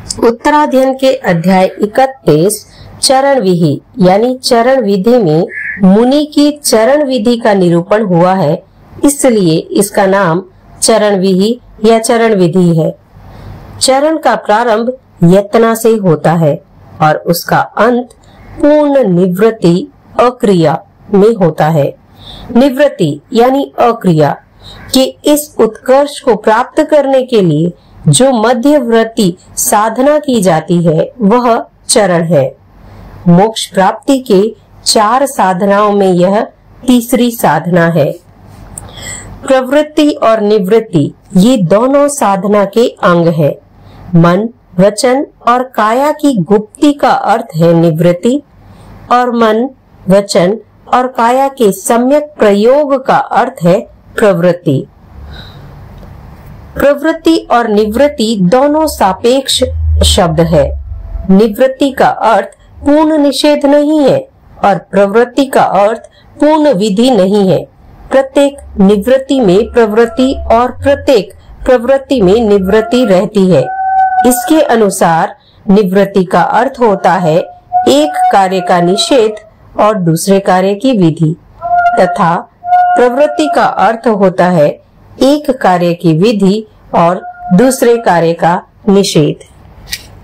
उत्तराध्ययन के अध्याय 31 चरण विधि यानी चरण विधि में मुनि की चरण विधि का निरूपण हुआ है, इसलिए इसका नाम चरण विधि या चरण विधि है। चरण का प्रारंभ यत्ना से होता है और उसका अंत पूर्ण निवृत्ति अक्रिया में होता है। निवृत्ति यानी अक्रिया के इस उत्कर्ष को प्राप्त करने के लिए जो मध्यवर्ती साधना की जाती है वह चरण है। मोक्ष प्राप्ति के 4 साधनाओं में यह तीसरी साधना है। प्रवृत्ति और निवृत्ति ये दोनों साधना के अंग है। मन, वचन और काया की गुप्ती का अर्थ है निवृत्ति और मन, वचन और काया के सम्यक प्रयोग का अर्थ है प्रवृत्ति। प्रवृत्ति और निवृत्ति दोनों सापेक्ष शब्द है। निवृत्ति का अर्थ पूर्ण निषेध नहीं है और प्रवृत्ति का अर्थ पूर्ण विधि नहीं है। प्रत्येक निवृत्ति में प्रवृत्ति और प्रत्येक प्रवृत्ति में निवृत्ति रहती है। इसके अनुसार निवृत्ति का अर्थ होता है एक कार्य का निषेध और दूसरे कार्य की विधि, तथा प्रवृत्ति का अर्थ होता है एक कार्य की विधि और दूसरे कार्य का निषेध।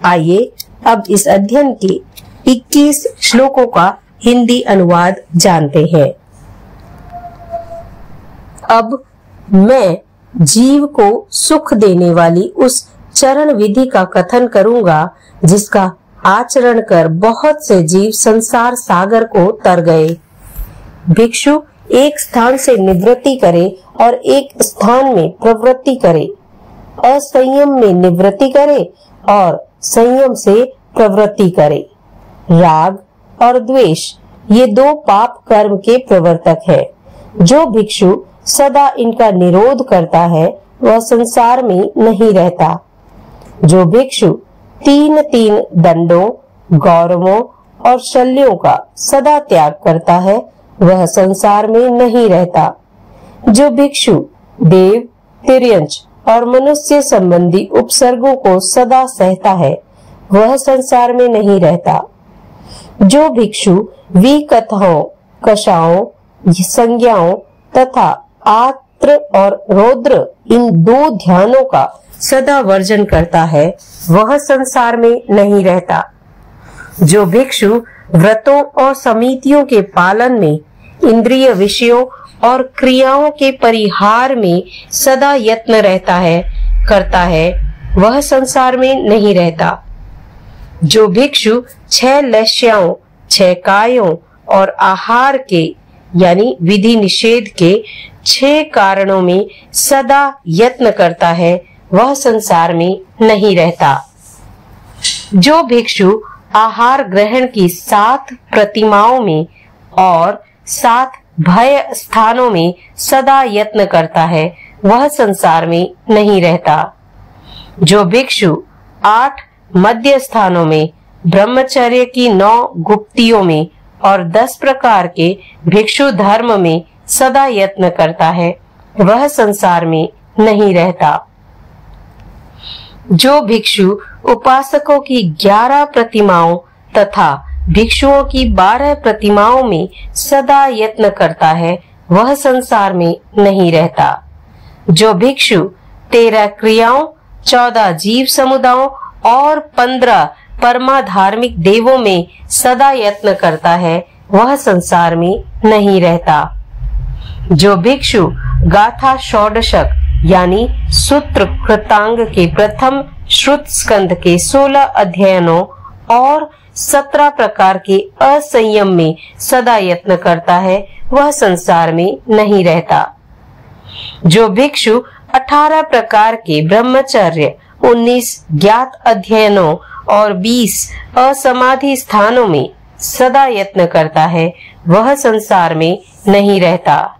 आइए अब इस अध्ययन के 21 श्लोकों का हिंदी अनुवाद जानते हैं। अब मैं जीव को सुख देने वाली उस चरण विधि का कथन करूंगा जिसका आचरण कर बहुत से जीव संसार सागर को तर गए। भिक्षु एक स्थान से निवृत्ति करे और एक स्थान में प्रवृत्ति करे, असंयम में निवृत्ति करे और संयम से प्रवृत्ति करे। राग और द्वेष ये 2 पाप कर्म के प्रवर्तक है। जो भिक्षु सदा इनका निरोध करता है वह संसार में नहीं रहता। जो भिक्षु 3 दंडों, गौरवों और शल्यों का सदा त्याग करता है वह संसार में नहीं रहता। जो भिक्षु देव, तिर्यंच और मनुष्य संबंधी उपसर्गों को सदा सहता है वह संसार में नहीं रहता। जो भिक्षु विकथाओं, कषाओं, संज्ञाओं तथा आत्र और रौद्र इन 2 ध्यानों का सदा वर्जन करता है वह संसार में नहीं रहता। जो भिक्षु व्रतों और समितियों के पालन में, इंद्रिय विषयों और क्रियाओं के परिहार में सदा यत्न करता है वह संसार में नहीं रहता। जो भिक्षु 6 लक्ष्यों, 6 कायों और आहार के यानी विधि निषेध के 6 कारणों में सदा यत्न करता है वह संसार में नहीं रहता। जो भिक्षु आहार ग्रहण की 7 प्रतिमाओं में और 7 भय स्थानों में सदा यत्न करता है वह संसार में नहीं रहता। जो भिक्षु 8 मध्य स्थानों में, ब्रह्मचर्य की 9 गुप्तियों में और 10 प्रकार के भिक्षु धर्म में सदा यत्न करता है वह संसार में नहीं रहता। जो भिक्षु उपासकों की 11 प्रतिमाओं तथा भिक्षुओं की 12 प्रतिमाओं में सदा यत्न करता है वह संसार में नहीं रहता। जो भिक्षु 13 क्रियाओं, 14 जीव समुदायों और 15 परमाधार्मिक देवों में सदा यत्न करता है वह संसार में नहीं रहता। जो भिक्षु गाथा षोडशक यानी सूत्र कृतांग के प्रथम श्रुत स्कंद के 16 अध्ययनों और 17 प्रकार के असंयम में सदा यत्न करता है वह संसार में नहीं रहता। जो भिक्षु 18 प्रकार के ब्रह्मचर्य, 19 ज्ञात अध्ययनों और 20 असमाधि स्थानों में सदा यत्न करता है वह संसार में नहीं रहता।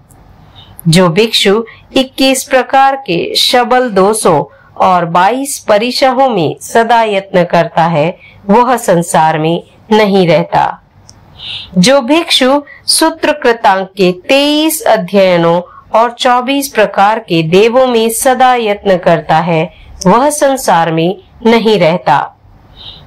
जो भिक्षु 21 प्रकार के शबल दोषों और 22 परिशहों में सदा यत्न करता है वह संसार में नहीं रहता। जो भिक्षु सूत्र कृतांग के 23 अध्ययनों और 24 प्रकार के देवों में सदा यत्न करता है वह संसार में नहीं रहता।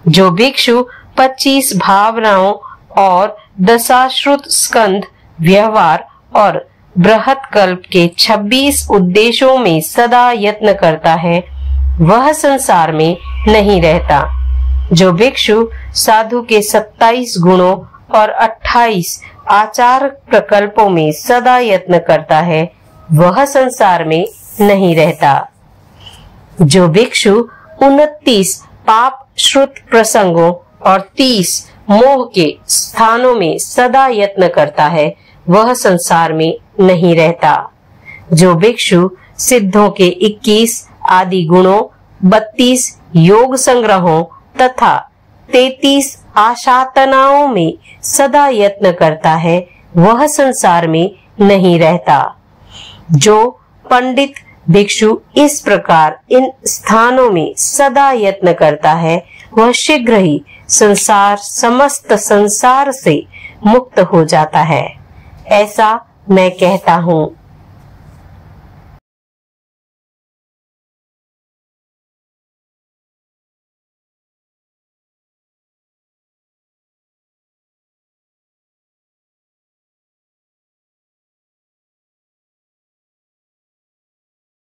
जो भिक्षु 25 भावनाओं और दशाश्रुत स्कंध व्यवहार और बृहत कल्प के 26 उद्देश्यों में सदा यत्न करता है, वह संसार में नहीं रहता। जो भिक्षु साधु के 27 गुणों और 28 आचार प्रकल्पों में सदा यत्न करता है, वह संसार में नहीं रहता। जो भिक्षु 29 पाप श्रुत प्रसंगों और 30 मोह के स्थानों में सदा यत्न करता है, वह संसार में नहीं रहता। जो भिक्षु सिद्धों के 21 आदि गुणों, 32 योग संग्रहों तथा 33 आशातनाओं में सदा यत्न करता है, वह संसार में नहीं रहता। जो पंडित भिक्षु इस प्रकार इन स्थानों में सदा यत्न करता है, वह शीघ्र ही समस्त संसार से मुक्त हो जाता है। ऐसा मैं कहता हूँ।